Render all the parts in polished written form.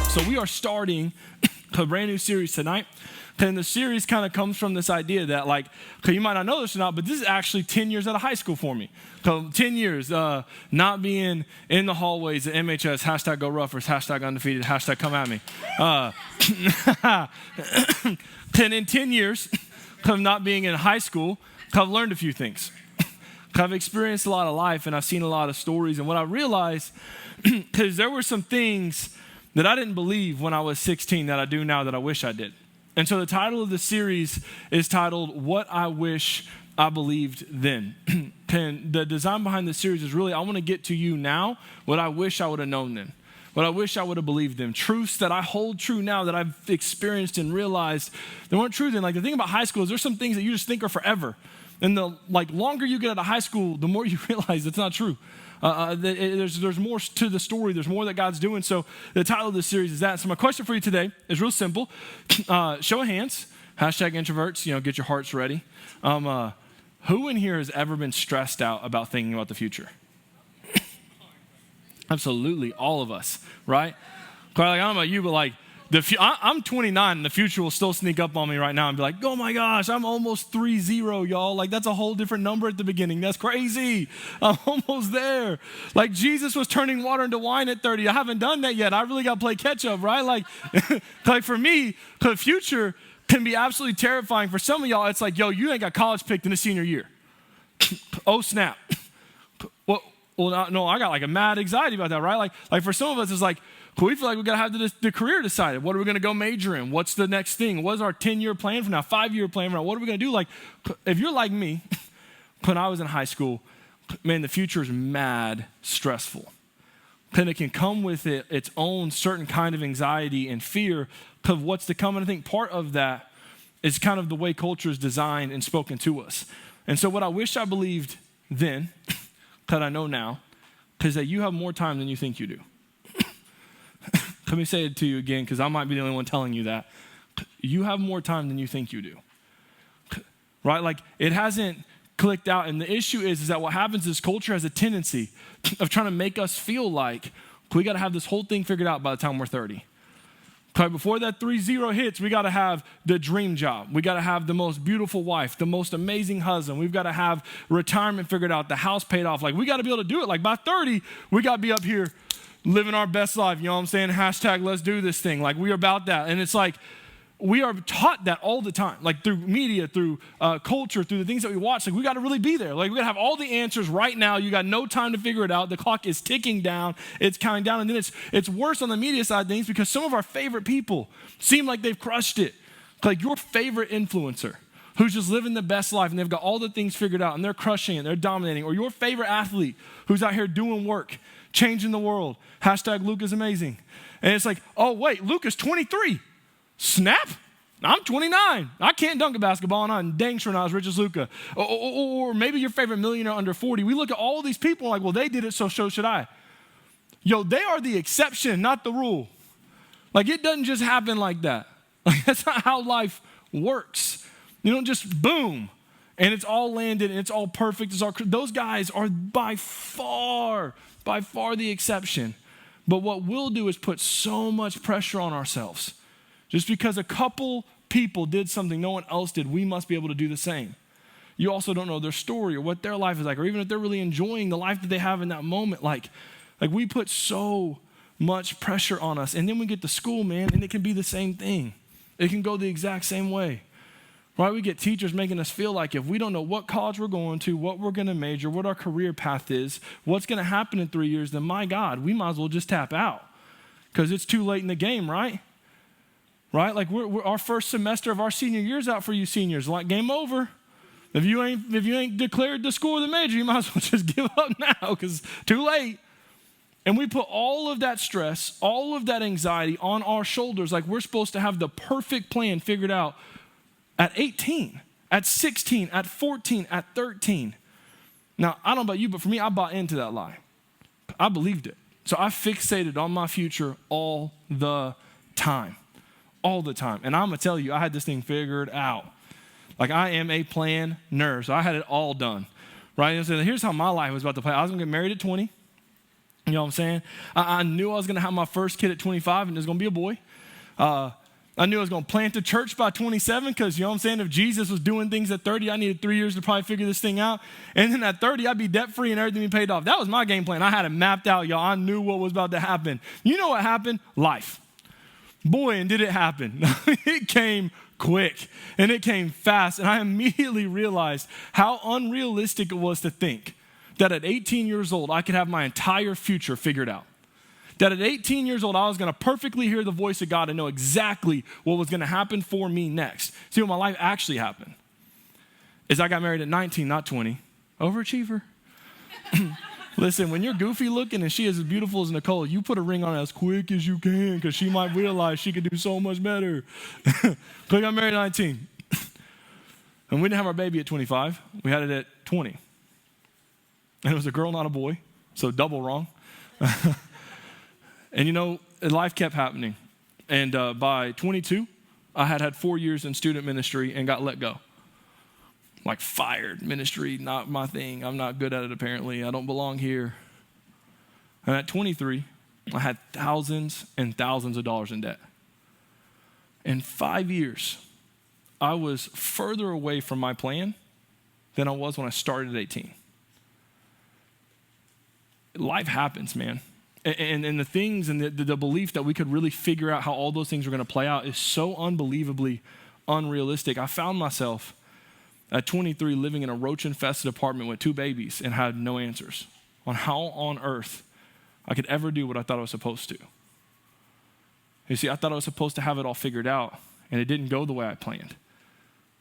So we are starting a brand new series tonight. And the series kind of comes from this idea that, like, okay, you might not know this or not, but this is actually 10 years out of high school for me. So 10 years not being in the hallways at MHS, hashtag go Ruffers, hashtag undefeated, hashtag come at me. And in 10 years of not being in high school, I've learned a few things. I've experienced a lot of life, and I've seen a lot of stories. And what I realized, because there were some things that I didn't believe when I was 16 that I do now that I wish I did. And so the title of the series is titled, What I Wish I Believed Then. And the design behind this series is really, I want to get to you now what I wish I would have known then. What I wish I would have believed then. Truths that I hold true now that I've experienced and realized they weren't true then. Like, the thing about high school is there's some things that you just think are forever. And the longer you get out of high school, the more you realize it's not true. There's more to the story. There's more that God's doing. So the title of this series is that. So my question for you today is real simple. Show of hands. Hashtag introverts. Get your hearts ready. Who in here has ever been stressed out about thinking about the future? Absolutely, all of us, right? I don't know about you, but I'm 29, and the future will still sneak up on me right now and be like, oh my gosh, I'm almost 3-0, y'all. Like, that's a whole different number at the beginning. That's crazy. I'm almost there. Like, Jesus was turning water into wine at 30. I haven't done that yet. I really got to play catch up, right? Like for me, the future can be absolutely terrifying. For some of y'all, it's like, yo, you ain't got college picked in the senior year. Oh, snap. Well, no, I got like a mad anxiety about that, right? Like for some of us, it's like, we feel like we got to have the career decided. What are we going to go major in? What's the next thing? What's our 10-year plan from now, 5-year plan from now? What are we going to do? Like, if you're like me, when I was in high school, man, the future is mad stressful. And it can come with its own certain kind of anxiety and fear of what's to come. And I think part of that is kind of the way culture is designed and spoken to us. And so what I wish I believed then, that I know now, is that you have more time than you think you do. Let me say it to you again, because I might be the only one telling you that. You have more time than you think you do. Right? Like, it hasn't clicked out. And the issue is that what happens is culture has a tendency of trying to make us feel like we got to have this whole thing figured out by the time we're 30. Right, before that 3-0 hits, we got to have the dream job. We got to have the most beautiful wife, the most amazing husband. We've got to have retirement figured out, the house paid off. Like, we got to be able to do it. Like, by 30, we got to be up here living our best life. You know what I'm saying? Hashtag let's do this thing. Like, we are about that. And it's like, we are taught that all the time, like through media, through culture, through the things that we watch. Like, we got to really be there. Like, we got to have all the answers right now. You got no time to figure it out. The clock is ticking down. It's counting down. And then it's worse on the media side of things because some of our favorite people seem like they've crushed it. Like your favorite influencer who's just living the best life and they've got all the things figured out and they're crushing it, they're dominating. Or your favorite athlete who's out here doing work, changing the world. Hashtag Luke is amazing. And it's like, oh, wait, Luke is 23. Snap. I'm 29. I can't dunk a basketball, and I'm dang sure not as rich as Luka. Or maybe your favorite millionaire under 40. We look at all these people like, well, they did it, so should I. Yo, they are the exception, not the rule. Like, it doesn't just happen like that. Like, that's not how life works. You don't just boom, and it's all landed, and it's all perfect. Those guys are by far the exception. But what we'll do is put so much pressure on ourselves. Just because a couple people did something no one else did, we must be able to do the same. You also don't know their story or what their life is like, or even if they're really enjoying the life that they have in that moment. Like we put so much pressure on us. And then we get to school, man, and it can be the same thing. It can go the exact same way. Right? We get teachers making us feel like if we don't know what college we're going to, what we're going to major, what our career path is, what's going to happen in 3 years, then my God, we might as well just tap out because it's too late in the game, right? Right? Like we're our first semester of our senior year's out for you seniors. Like, game over. If you ain't declared the score of the major, you might as well just give up now because too late. And we put all of that stress, all of that anxiety on our shoulders like we're supposed to have the perfect plan figured out at 18, at 16, at 14, at 13. Now, I don't know about you, but for me, I bought into that lie. I believed it. So I fixated on my future all the time. All the time. And I'm going to tell you, I had this thing figured out. Like, I am a planner, so I had it all done. Right? And so here's how my life was about to play. I was going to get married at 20. You know what I'm saying? I knew I was going to have my first kid at 25 and it was going to be a boy. I knew I was going to plant a church by 27 because, you know what I'm saying, if Jesus was doing things at 30, I needed 3 years to probably figure this thing out. And then at 30, I'd be debt-free and everything be paid off. That was my game plan. I had it mapped out, y'all. I knew what was about to happen. You know what happened? Life. Boy, and did it happen. It came quick and it came fast. And I immediately realized how unrealistic it was to think that at 18 years old, I could have my entire future figured out. That at 18 years old, I was going to perfectly hear the voice of God and know exactly what was going to happen for me next. See, what my life actually happened is I got married at 19, not 20. Overachiever. Listen, when you're goofy looking and she is as beautiful as Nicole, you put a ring on it as quick as you can because she might realize she could do so much better. So I got married at 19. And we didn't have our baby at 25. We had it at 20. And it was a girl, not a boy, so double wrong. And you know, life kept happening. And by 22, I had 4 years in student ministry and got let go. Like fired. Ministry, not my thing. I'm not good at it apparently. I don't belong here. And at 23, I had thousands and thousands of dollars in debt. In 5 years, I was further away from my plan than I was when I started at 18. Life happens, man. And the things and the belief that we could really figure out how all those things are going to play out is so unbelievably unrealistic. I found myself at 23 living in a roach-infested apartment with 2 babies and had no answers on how on earth I could ever do what I thought I was supposed to. You see, I thought I was supposed to have it all figured out, and it didn't go the way I planned.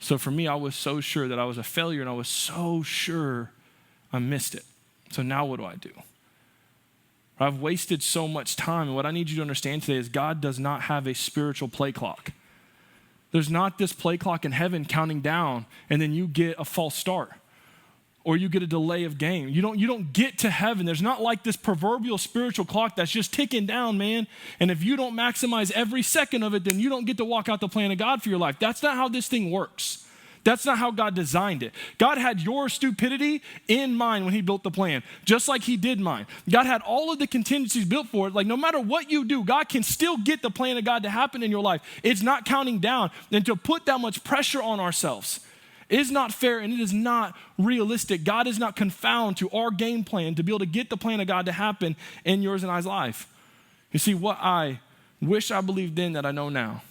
So for me, I was so sure that I was a failure, and I was so sure I missed it. So now what do I do? I've wasted so much time, and what I need you to understand today is God does not have a spiritual play clock. There's not this play clock in heaven counting down, and then you get a false start, or you get a delay of game. You don't get to heaven. There's not like this proverbial spiritual clock that's just ticking down, man. And if you don't maximize every second of it, then you don't get to walk out the plan of God for your life. That's not how this thing works. That's not how God designed it. God had your stupidity in mind when he built the plan, just like he did mine. God had all of the contingencies built for it. Like no matter what you do, God can still get the plan of God to happen in your life. It's not counting down. And to put that much pressure on ourselves is not fair and it is not realistic. God is not confound to our game plan to be able to get the plan of God to happen in yours and I's life. You see, what I wish I believed then that I know now,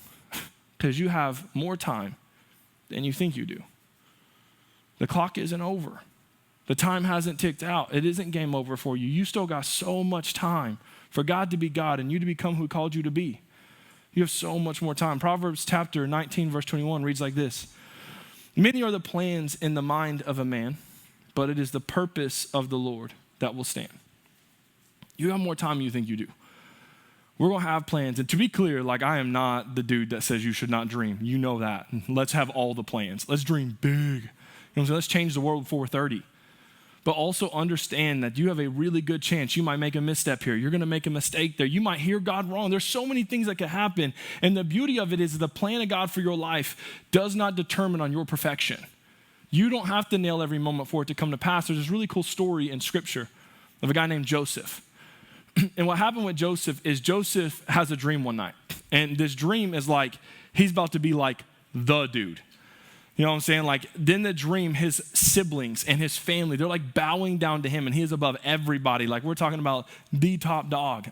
because you have more time than you think you do. The clock isn't over. The time hasn't ticked out. It isn't game over for you. You still got so much time for God to be God and you to become who he called you to be. You have so much more time. Proverbs chapter 19, verse 21 reads like this. Many are the plans in the mind of a man, but it is the purpose of the Lord that will stand. You have more time than you think you do. We're going to have plans. And to be clear, like I am not the dude that says you should not dream. You know that. Let's have all the plans. Let's dream big. You know what I'm saying? Let's change the world before we're 30. But also understand that you have a really good chance. You might make a misstep here. You're going to make a mistake there. You might hear God wrong. There's so many things that could happen. And the beauty of it is the plan of God for your life does not determine on your perfection. You don't have to nail every moment for it to come to pass. There's this really cool story in Scripture of a guy named Joseph. And what happened with Joseph is Joseph has a dream one night. And this dream is like, he's about to be like the dude. You know what I'm saying? Like, then the dream, his siblings and his family, they're like bowing down to him and he is above everybody. Like, we're talking about the top dog.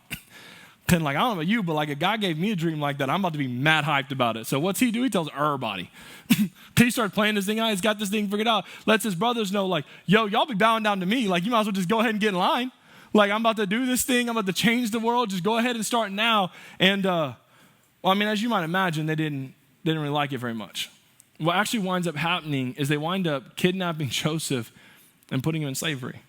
And like, I don't know about you, but like a guy gave me a dream like that. I'm about to be mad hyped about it. So what's he do? He tells everybody. He starts playing this thing out. He's got this thing figured out. Lets his brothers know like, yo, y'all be bowing down to me. Like, you might as well just go ahead and get in line. Like, I'm about to do this thing. I'm about to change the world. Just go ahead and start now. And, well, I mean, as you might imagine, they didn't really like it very much. What actually winds up happening is they wind up kidnapping Joseph and putting him in slavery.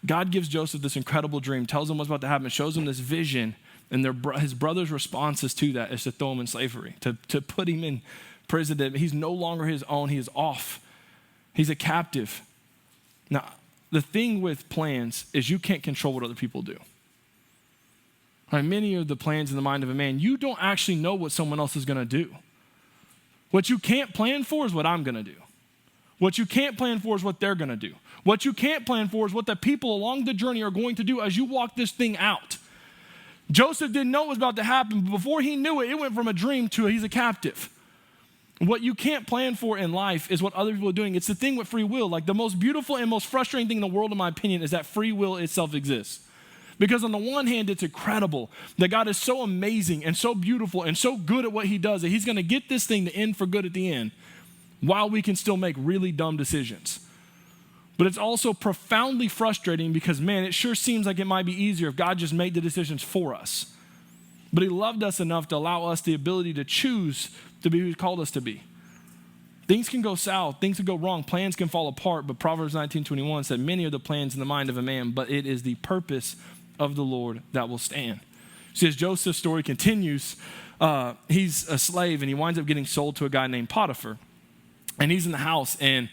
God gives Joseph this incredible dream, tells him what's about to happen, shows him this vision, and his brother's responses to that is to throw him in slavery, to put him in prison. He's no longer his own. He is off. He's a captive. Now, the thing with plans is you can't control what other people do. Right? Many of the plans in the mind of a man, you don't actually know what someone else is going to do. What you can't plan for is what I'm going to do. What you can't plan for is what they're going to do. What you can't plan for is what the people along the journey are going to do as you walk this thing out. Joseph didn't know what was about to happen, but before he knew it, it went from a dream to he's a captive. What you can't plan for in life is what other people are doing. It's the thing with free will. Like the most beautiful and most frustrating thing in the world, in my opinion, is that free will itself exists. Because on the one hand, it's incredible that God is so amazing and so beautiful and so good at what he does that he's going to get this thing to end for good at the end while we can still make really dumb decisions. But it's also profoundly frustrating because, man, it sure seems like it might be easier if God just made the decisions for us. But he loved us enough to allow us the ability to choose to be who he called us to be. Things can go south, things can go wrong, plans can fall apart, but Proverbs 19:21 said, many are the plans in the mind of a man, but it is the purpose of the Lord that will stand. See, as Joseph's story continues, he's a slave and he winds up getting sold to a guy named Potiphar. And he's in the house and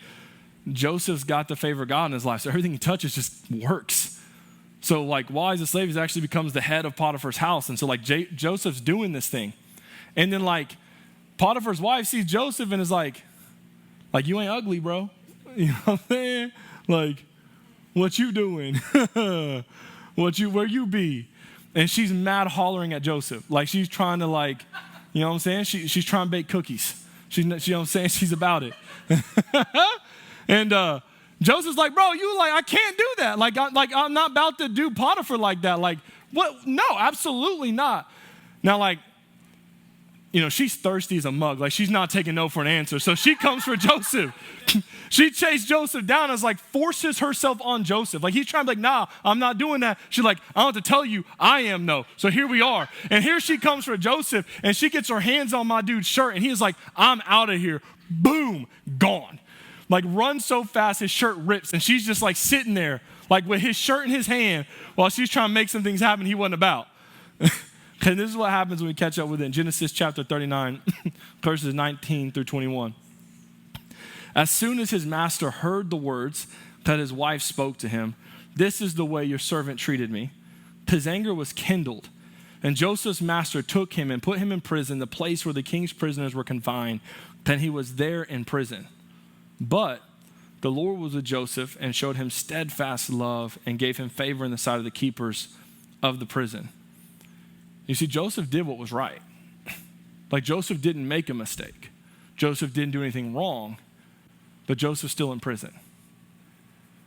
Joseph's got the favor of God in his life. So everything he touches just works. So like while he's a slave, he actually becomes the head of Potiphar's house. And so like Joseph's doing this thing. And then like Potiphar's wife sees Joseph and is like, you ain't ugly, bro. You know what I'm saying? Like, what you doing? Where you be? And she's mad hollering at Joseph. Like she's trying to like, you know what I'm saying? She's trying to bake cookies. You know what I'm saying? She's about it. And Joseph's like, bro, I can't do that. I'm not about to do Potiphar like that. Like, what? No, absolutely not. Now, like, you know, she's thirsty as a mug. Like, she's not taking no for an answer. So she comes for Joseph. She chased Joseph down and forces herself on Joseph. Like, he's trying to be like, nah, I'm not doing that. She's like, I don't have to tell you, I am though. So here we are. And here she comes for Joseph, and she gets her hands on my dude's shirt, and he's like, I'm out of here. Boom, gone. Like, runs so fast, his shirt rips, and she's just like sitting there, like with his shirt in his hand, while she's trying to make some things happen he wasn't about. Okay, this is what happens when we catch up with it in Genesis chapter 39, verses 19 through 21. As soon as his master heard the words that his wife spoke to him, this is the way your servant treated me, his anger was kindled. And Joseph's master took him and put him in prison, the place where the king's prisoners were confined. Then he was there in prison. But the Lord was with Joseph and showed him steadfast love and gave him favor in the sight of the keepers of the prison. You see, Joseph did what was right. Like, Joseph didn't make a mistake. Joseph didn't do anything wrong, but Joseph's still in prison.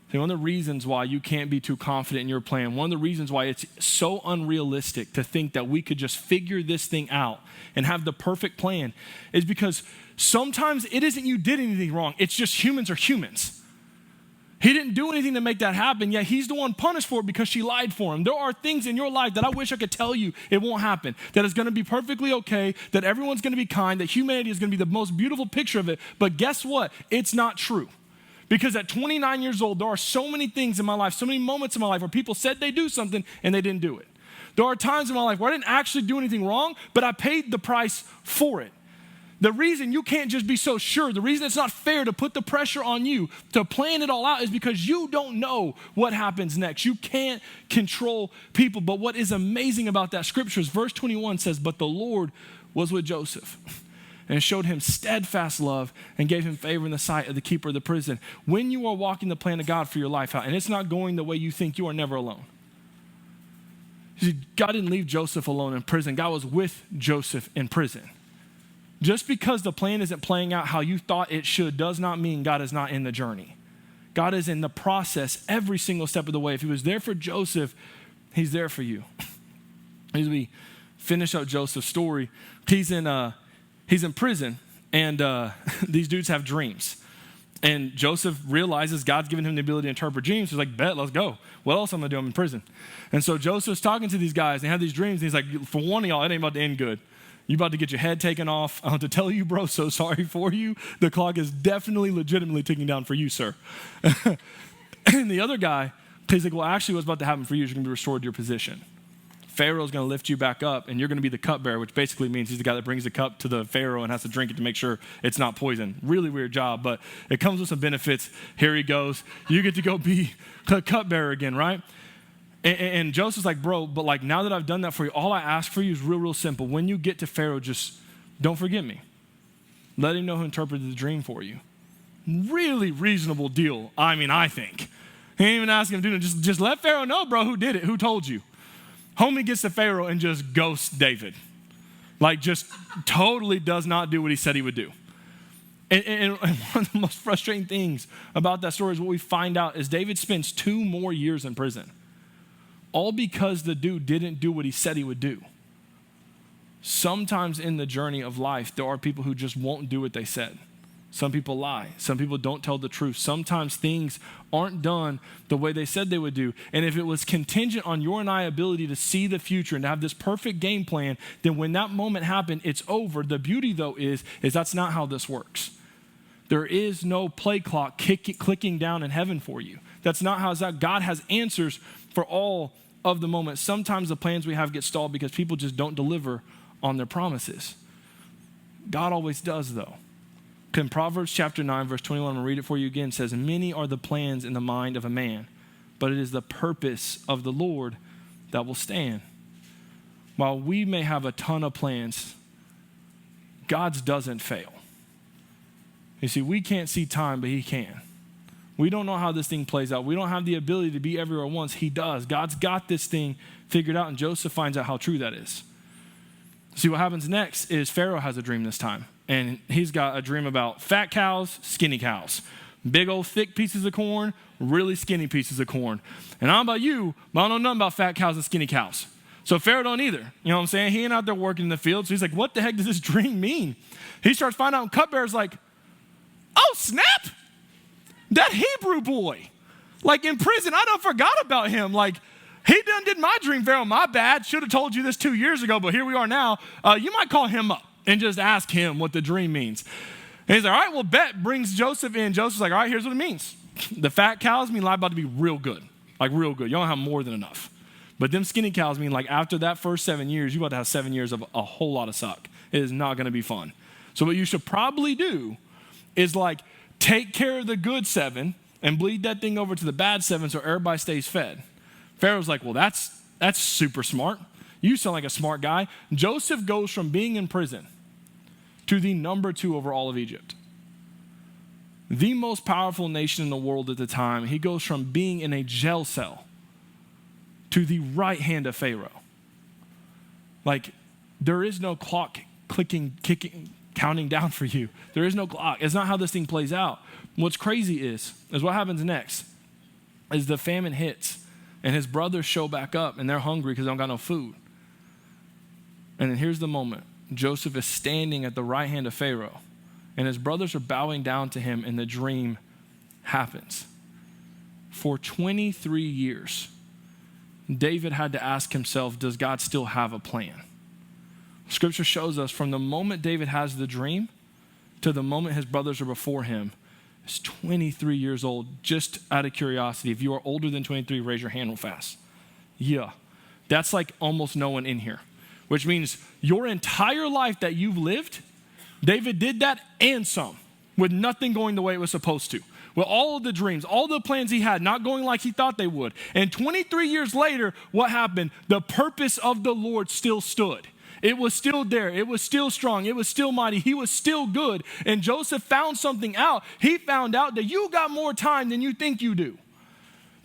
See, one of the reasons why you can't be too confident in your plan, one of the reasons why it's so unrealistic to think that we could just figure this thing out and have the perfect plan, is because sometimes it isn't you did anything wrong. It's just humans are humans. He didn't do anything to make that happen, yet he's the one punished for it because she lied for him. There are things in your life that I wish I could tell you it won't happen, that it's going to be perfectly okay, that everyone's going to be kind, that humanity is going to be the most beautiful picture of it. But guess what? It's not true. Because at 29 years old, there are so many things in my life, so many moments in my life where people said they do something and they didn't do it. There are times in my life where I didn't actually do anything wrong, but I paid the price for it. The reason you can't just be so sure, the reason it's not fair to put the pressure on you to plan it all out is because you don't know what happens next. You can't control people. But what is amazing about that scripture is verse 21 says, but the Lord was with Joseph and showed him steadfast love and gave him favor in the sight of the keeper of the prison. When you are walking the plan of God for your life out and it's not going the way you think, you are never alone. You see, God didn't leave Joseph alone in prison. God was with Joseph in prison. Just because the plan isn't playing out how you thought it should does not mean God is not in the journey. God is in the process every single step of the way. If he was there for Joseph, he's there for you. As we finish up Joseph's story, he's in prison, and these dudes have dreams. And Joseph realizes God's given him the ability to interpret dreams. He's like, bet, let's go. What else am I going to do? I'm in prison. And so Joseph's talking to these guys, and they have these dreams, and he's like, for one of y'all, it ain't about to end good. You about to get your head taken off. I want to tell you, bro, so sorry for you. The clock is definitely legitimately ticking down for you, sir. And the other guy, he's like, well, actually what's about to happen for you is you're going to be restored to your position. Pharaoh's going to lift you back up, and you're going to be the cupbearer, which basically means he's the guy that brings the cup to the Pharaoh and has to drink it to make sure it's not poison. Really weird job, but it comes with some benefits. Here he goes. You get to go be a cupbearer again, right? And Joseph's like, bro, but like now that I've done that for you, all I ask for you is real simple. When you get to Pharaoh, just don't forget me. Let him know who interpreted the dream for you. really reasonable deal, I think. He didn't even ask him to do it. Just let Pharaoh know, bro, who did it, who told you. Homie gets to Pharaoh and just ghosts David. Like just totally does not do what he said he would do. And one of the most frustrating things about that story is what we find out is David spends 2 more years in prison. All because the dude didn't do what he said he would do. Sometimes in the journey of life, there are people who just won't do what they said. Some people lie. Some people don't tell the truth. Sometimes things aren't done the way they said they would do. And if it was contingent on your and I ability to see the future and to have this perfect game plan, then when that moment happened, it's over. The beauty, though, is that's not how this works. There is no play clock clicking down in heaven for you. That's not how it's that. God has answers for all of the moments. Sometimes the plans we have get stalled because people just don't deliver on their promises. God always does, though. In Proverbs chapter 9, verse 21, I'm going to read it for you again. It says, many are the plans in the mind of a man, but it is the purpose of the Lord that will stand. While we may have a ton of plans, God's doesn't fail. You see, we can't see time, but he can. We don't know how this thing plays out. We don't have the ability to be everywhere at once. He does. God's got this thing figured out, and Joseph finds out how true that is. See, what happens next is Pharaoh has a dream this time. And he's got a dream about fat cows, skinny cows. Big old thick pieces of corn, really skinny pieces of corn. And I don't know about you, but I don't know nothing about fat cows and skinny cows. So Pharaoh don't either. You know what I'm saying? He ain't out there working in the field. So he's like, what the heck does this dream mean? He starts finding out, and cupbearer's like, oh, snap. That Hebrew boy. Like in prison, I done forgot about him. Like, he done did my dream, Pharaoh. My bad. Should have told you this 2 years ago, but here we are now. You might call him up and just ask him what the dream means. And he's like, all right, well, bet. Brings Joseph in. Joseph's like, all right, here's what it means. The fat cows mean life about to be real good. Like real good. You don't have more than enough. But them skinny cows mean like after that first 7 years, you about to have 7 years of a whole lot of suck. It is not going to be fun. So what you should probably do is like take care of the good 7 and bleed that thing over to the bad 7 so everybody stays fed. Pharaoh's like, well, that's super smart. You sound like a smart guy. Joseph goes from being in prison to the number 2 over all of Egypt. The most powerful nation in the world at the time. He goes from being in a jail cell to the right hand of Pharaoh. Like, there is no clock clicking, kicking, counting down for you. There is no clock. It's not how this thing plays out. What's crazy is what happens next is the famine hits and his brothers show back up and they're hungry because they don't got no food. And then here's the moment. Joseph is standing at the right hand of Pharaoh and his brothers are bowing down to him and the dream happens. For 23 years, David had to ask himself, does God still have a plan? Scripture shows us from the moment David has the dream to the moment his brothers are before him, is 23 years old. Just out of curiosity, if you are older than 23, raise your hand real fast. Yeah, that's like almost no one in here, which means your entire life that you've lived, David did that and some, with nothing going the way it was supposed to. With all of the dreams, all the plans he had, not going like he thought they would. And 23 years later, what happened? The purpose of the Lord still stood. It was still there. It was still strong. It was still mighty. He was still good. And Joseph found something out. He found out that you got more time than you think you do.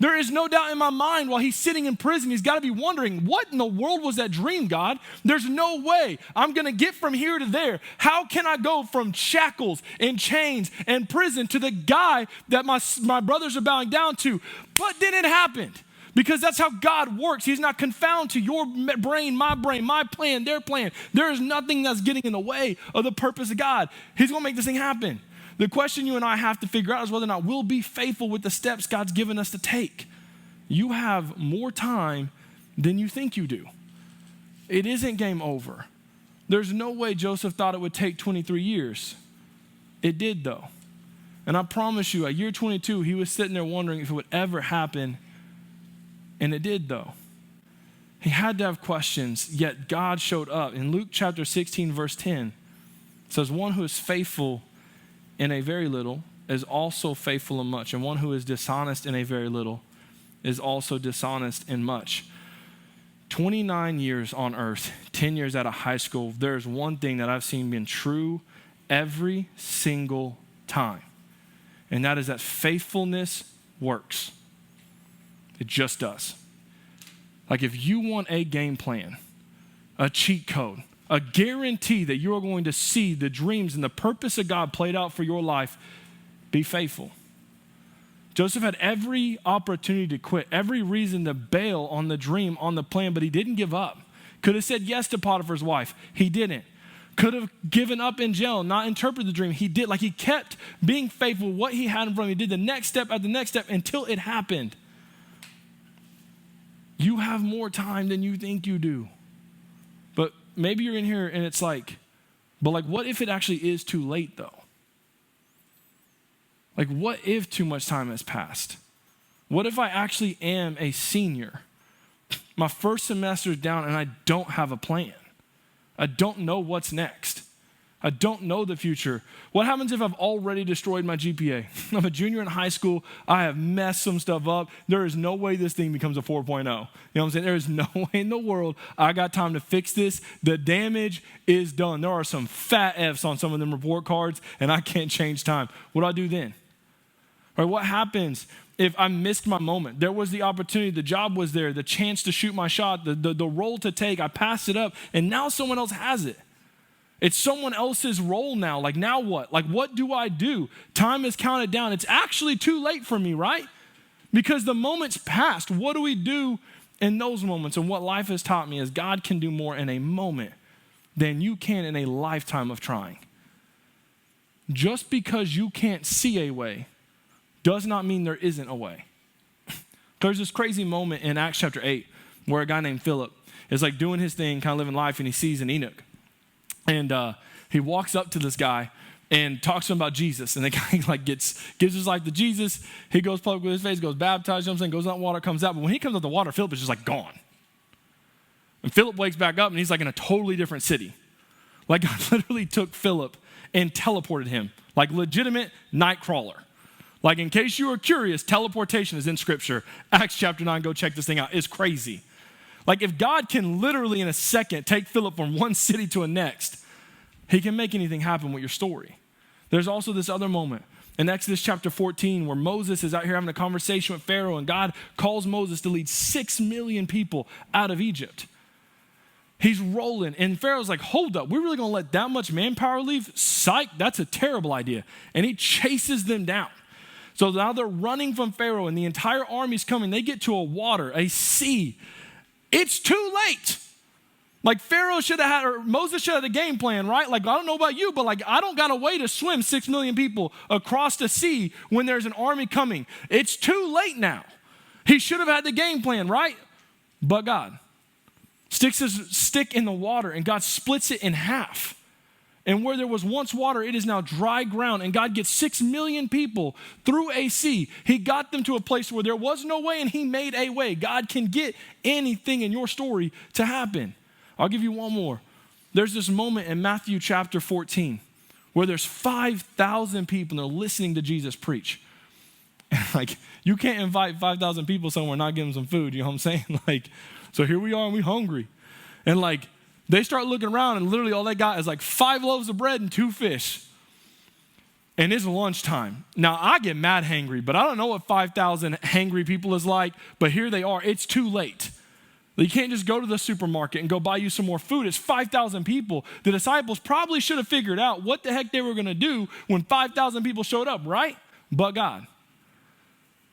There is no doubt in my mind while he's sitting in prison, he's got to be wondering, what in the world was that dream, God? There's no way I'm going to get from here to there. How can I go from shackles and chains and prison to the guy that my brothers are bowing down to? But then it happened. Because that's how God works. He's not confounded to your brain, my plan, their plan. There is nothing that's getting in the way of the purpose of God. He's going to make this thing happen. The question you and I have to figure out is whether or not we'll be faithful with the steps God's given us to take. You have more time than you think you do. It isn't game over. There's no way Joseph thought it would take 23 years. It did, though. And I promise you, at year 22, he was sitting there wondering if it would ever happen. And it did, though. He had to have questions, yet God showed up. In Luke chapter 16, verse 10, it says, one who is faithful in a very little is also faithful in much. And one who is dishonest in a very little is also dishonest in much. 29 years on earth, 10 years out of high school, there's one thing that I've seen been true every single time. and that is that faithfulness works. It just does. Like if you want a game plan, a cheat code, a guarantee that you are going to see the dreams and the purpose of God played out for your life, be faithful. Joseph had every opportunity to quit, every reason to bail on the dream, on the plan, but he didn't give up. Could have said yes to Potiphar's wife. He didn't. Could have given up in jail, not interpreted the dream. He did. Like he kept being faithful, what he had in front of him. He did the next step at the next step until it happened. You have more time than you think you do. But maybe you're in here and it's like, but like what if it actually is too late though? Like what if too much time has passed? What if I actually am a senior? My first semester is down and I don't have a plan. I don't know what's next. I don't know the future. What happens if I've already destroyed my GPA? I'm a junior in high school. I have messed some stuff up. There is no way this thing becomes a 4.0. You know what I'm saying? There is no way in the world I got time to fix this. The damage is done. There are some fat F's on some of them report cards, and I can't change time. What do I do then? Or what happens if I missed my moment? There was the opportunity, the job was there, the chance to shoot my shot, the role to take, I passed it up, and now someone else has it. It's someone else's role now. Like now what? Like what do I do? Time is counted down. It's actually too late for me, right? Because the moment's passed. What do we do in those moments? And what life has taught me is God can do more in a moment than you can in a lifetime of trying. Just because you can't see a way does not mean there isn't a way. There's this crazy moment in Acts chapter 8 where a guy named Philip is like doing his thing, kind of living life, and he sees an eunuch. And he walks up to this guy and talks to him about Jesus. And the guy like gives his life to Jesus. He goes public with his face, goes baptized, you know what I'm saying, goes out in water, comes out. But when he comes out the water, Philip is just like gone. And Philip wakes back up and he's like in a totally different city. Like God literally took Philip and teleported him. Like legitimate night crawler. Like in case you were curious, teleportation is in scripture. Acts chapter 9, go check this thing out. It's crazy. Like if God can literally in a second take Philip from one city to the next, he can make anything happen with your story. There's also this other moment in Exodus chapter 14 where Moses is out here having a conversation with Pharaoh and God calls Moses to lead 6 million people out of Egypt. He's rolling and Pharaoh's like, hold up, we're really gonna let that much manpower leave? Psych, that's a terrible idea. And he chases them down. So now they're running from Pharaoh and the entire army's coming. They get to a water, a sea. It's too late. Like Pharaoh should have had, or Moses should have had a game plan, right? Like, I don't know about you, but like, I don't got a way to swim 6 million people across the sea when there's an army coming. It's too late now. He should have had the game plan, right? But God sticks his stick in the water and God splits it in half. And where there was once water, it is now dry ground. And God gets 6 million people through a sea. He got them to a place where there was no way and he made a way. God can get anything in your story to happen. I'll give you one more. There's this moment in Matthew chapter 14 where there's 5,000 people and they're listening to Jesus preach. And like, you can't invite 5,000 people somewhere and not give them some food. You know what I'm saying? Like, so here we are and we hungry. And like, they start looking around and literally all they got is like 5 loaves of bread and 2 fish. And it's lunchtime. Now I get mad hangry, but I don't know what 5,000 hangry people is like, but here they are. It's too late. You can't just go to the supermarket and go buy you some more food. It's 5,000 people. The disciples probably should have figured out what the heck they were going to do when 5,000 people showed up, right? But God.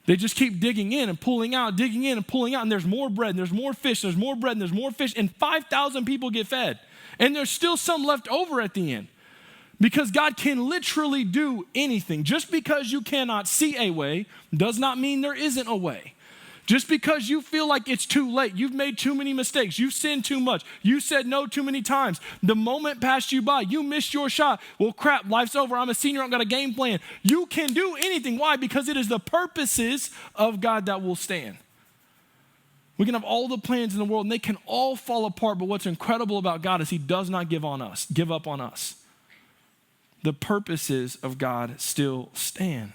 They just keep digging in and pulling out, digging in and pulling out, and there's more bread, and there's more fish, there's more bread, and there's more fish, and 5,000 people get fed. And there's still some left over at the end. Because God can literally do anything. Just because you cannot see a way does not mean there isn't a way. Just because you feel like it's too late, you've made too many mistakes, you've sinned too much, you said no too many times, the moment passed you by, you missed your shot. Well, crap, life's over. I'm a senior, I don't got a game plan. You can do anything. Why? Because it is the purposes of God that will stand. We can have all the plans in the world and they can all fall apart, but what's incredible about God is he does not give up on us. The purposes of God still stand.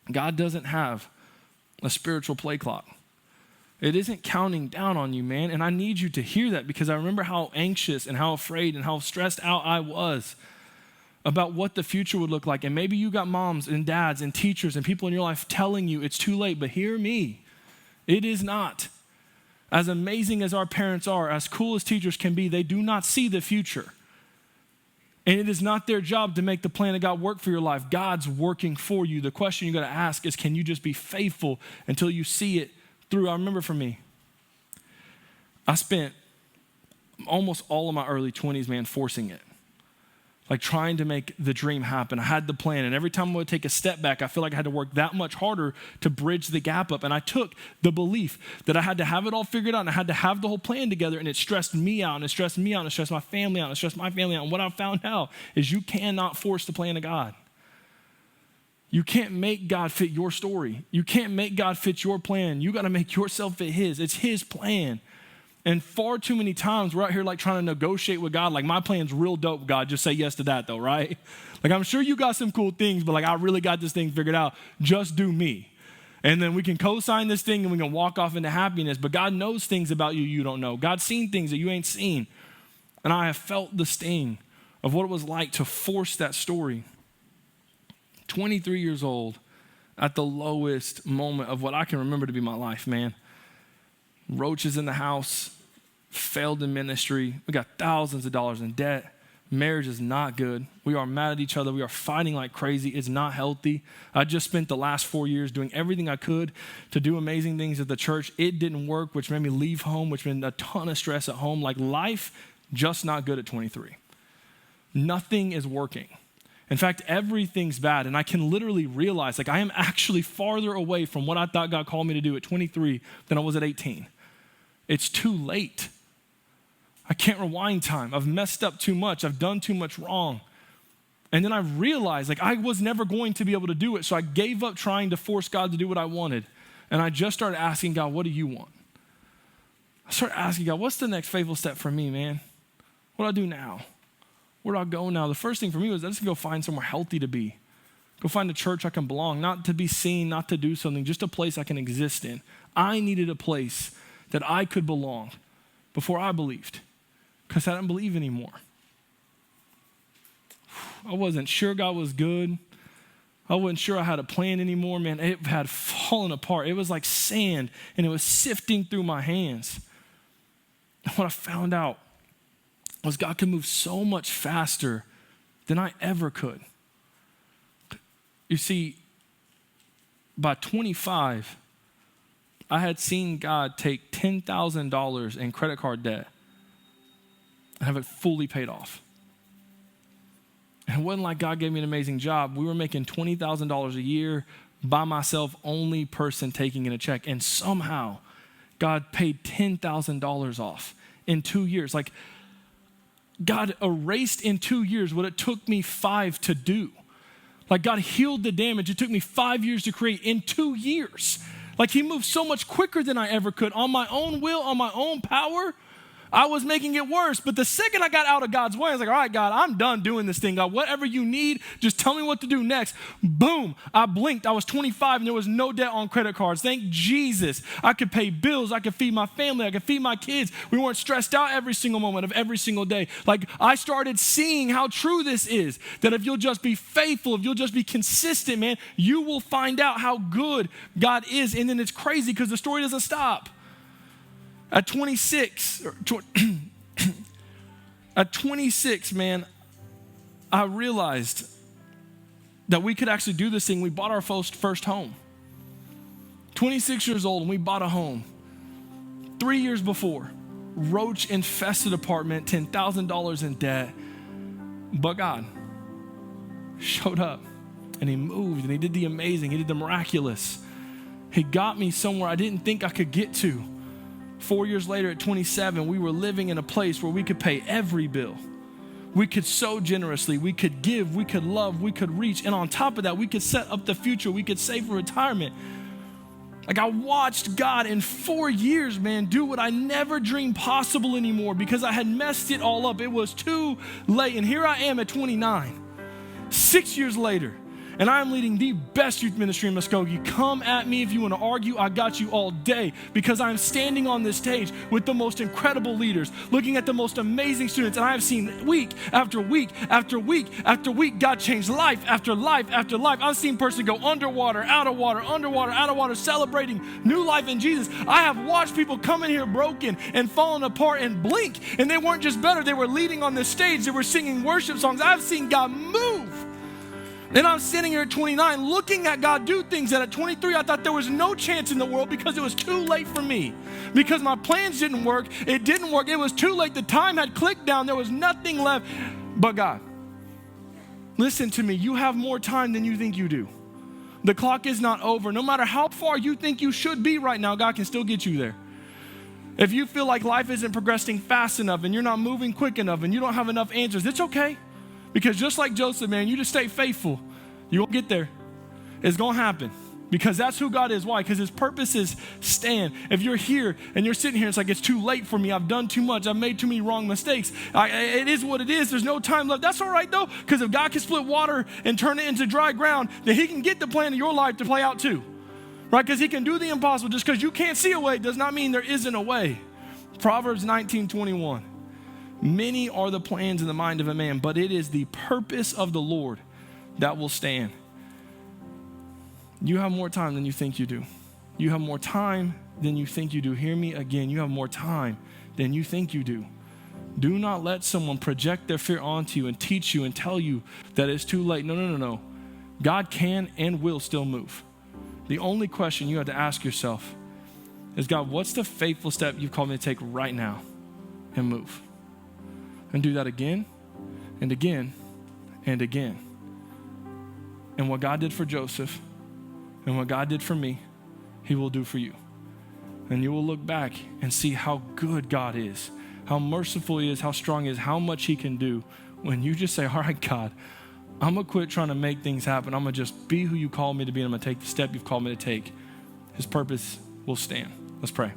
God doesn't have a spiritual play clock. It isn't counting down on you, man. And I need you to hear that because I remember how anxious and how afraid and how stressed out I was about what the future would look like. And maybe you got moms and dads and teachers and people in your life telling you it's too late, but hear me, it is not. As amazing as our parents are, as cool as teachers can be, they do not see the future. And it is not their job to make the plan of God work for your life. God's working for you. The question you got to ask is, can you just be faithful until you see it through? I remember for me, I spent almost all of my early 20s, man, forcing it. Like trying to make the dream happen. I had the plan, and every time I would take a step back, I feel like I had to work that much harder to bridge the gap up. And I took the belief that I had to have it all figured out, and I had to have the whole plan together, and it stressed me out, and it stressed me out, and it stressed my family out, and it stressed my family out. And what I found out is you cannot force the plan of God. You can't make God fit your story. You can't make God fit your plan. You got to make yourself fit His. It's His plan. And far too many times we're out here like trying to negotiate with God. Like, my plan's real dope, God. Just say yes to that though, right? Like, I'm sure you got some cool things, but like, I really got this thing figured out. Just do me. And then we can co-sign this thing and we can walk off into happiness. But God knows things about you you don't know. God's seen things that you ain't seen. And I have felt the sting of what it was like to force that story. 23 years old, at the lowest moment of what I can remember to be my life, man. Roaches in the house, failed in ministry. We got thousands of dollars in debt. Marriage is not good. We are mad at each other. We are fighting like crazy. It's not healthy. I just spent the last 4 years doing everything I could to do amazing things at the church. It didn't work, which made me leave home, which meant a ton of stress at home. Like, life, just not good at 23. Nothing is working. In fact, everything's bad. And I can literally realize, like, I am actually farther away from what I thought God called me to do at 23 than I was at 18. It's too late. I can't rewind time. I've messed up too much. I've done too much wrong. And then I realized, like, I was never going to be able to do it. So I gave up trying to force God to do what I wanted. And I just started asking God, what do you want? I started asking God, what's the next faithful step for me, man? What do I do now? Where do I go now? The first thing for me was I just go find somewhere healthy to be. Go find a church I can belong, not to be seen, not to do something, just a place I can exist in. I needed a place that I could belong before I believed, because I didn't believe anymore. I wasn't sure God was good. I wasn't sure I had a plan anymore, man. It had fallen apart. It was like sand, and it was sifting through my hands. And what I found out was God could move so much faster than I ever could. You see, by 25, I had seen God take $10,000 in credit card debt and have it fully paid off. And it wasn't like God gave me an amazing job. We were making $20,000 a year by myself, only person taking in a check. And somehow God paid $10,000 off in 2 years. Like, God erased in 2 years what it took me 5 to do. Like, God healed the damage it took me 5 years to create in 2 years. Like, He moved so much quicker than I ever could. On my own will, on my own power, I was making it worse. But the second I got out of God's way, I was like, all right, God, I'm done doing this thing. God, whatever you need, just tell me what to do next. Boom, I blinked. I was 25 and there was no debt on credit cards. Thank Jesus. I could pay bills. I could feed my family. I could feed my kids. We weren't stressed out every single moment of every single day. Like, I started seeing how true this is, that if you'll just be faithful, if you'll just be consistent, man, you will find out how good God is. And then it's crazy because the story doesn't stop. At 26, man, I realized that we could actually do this thing. We bought our first home. 26 years old, and we bought a home. 3 years before, roach-infested apartment, $10,000 in debt. But God showed up, and He moved, and He did the amazing. He did the miraculous. He got me somewhere I didn't think I could get to. 4 years later at 27, we were living in a place where we could pay every bill. We could sow generously. We could give. We could love. We could reach. And on top of that, we could set up the future. We could save for retirement. Like, I watched God in 4 years, man, do what I never dreamed possible anymore because I had messed it all up. It was too late. And here I am at 29, 6 years later. And I am leading the best youth ministry in Muskogee. Come at me if you want to argue. I got you all day, because I'm standing on this stage with the most incredible leaders, looking at the most amazing students. And I have seen week after week after week after week, God change life after life after life. I've seen person go underwater, out of water, underwater, out of water, celebrating new life in Jesus. I have watched people come in here broken and falling apart and blink. And they weren't just better. They were leading on this stage. They were singing worship songs. I've seen God move. And I'm sitting here at 29 looking at God do things that at 23 I thought there was no chance in the world, because it was too late for me. Because my plans didn't work. It didn't work. It was too late. The time had clicked down. There was nothing left but God. Listen to me. You have more time than you think you do. The clock is not over. No matter how far you think you should be right now, God can still get you there. If you feel like life isn't progressing fast enough and you're not moving quick enough and you don't have enough answers, it's okay. Because just like Joseph, man, you just stay faithful. You won't get there. It's going to happen. Because that's who God is. Why? Because his purposes stand. If you're here and you're sitting here, it's like, it's too late for me. I've done too much. I've made too many wrong mistakes. It is what it is. There's no time left. That's all right, though, because if God can split water and turn it into dry ground, then he can get the plan of your life to play out too. Right? Because he can do the impossible. Just because you can't see a way does not mean there isn't a way. Proverbs 19:21. Many are the plans in the mind of a man, but it is the purpose of the Lord that will stand. You have more time than you think you do. You have more time than you think you do. Hear me again. You have more time than you think you do. Do not let someone project their fear onto you and teach you and tell you that it's too late. No. God can and will still move. The only question you have to ask yourself is, God, what's the faithful step you've called me to take right now? And move. And do that again and again and again. And what God did for Joseph and what God did for me, he will do for you. And you will look back and see how good God is, how merciful he is, how strong he is, how much he can do when you just say, all right, God, I'm going to quit trying to make things happen. I'm going to just be who you called me to be, and I'm going to take the step you've called me to take. His purpose will stand. Let's pray.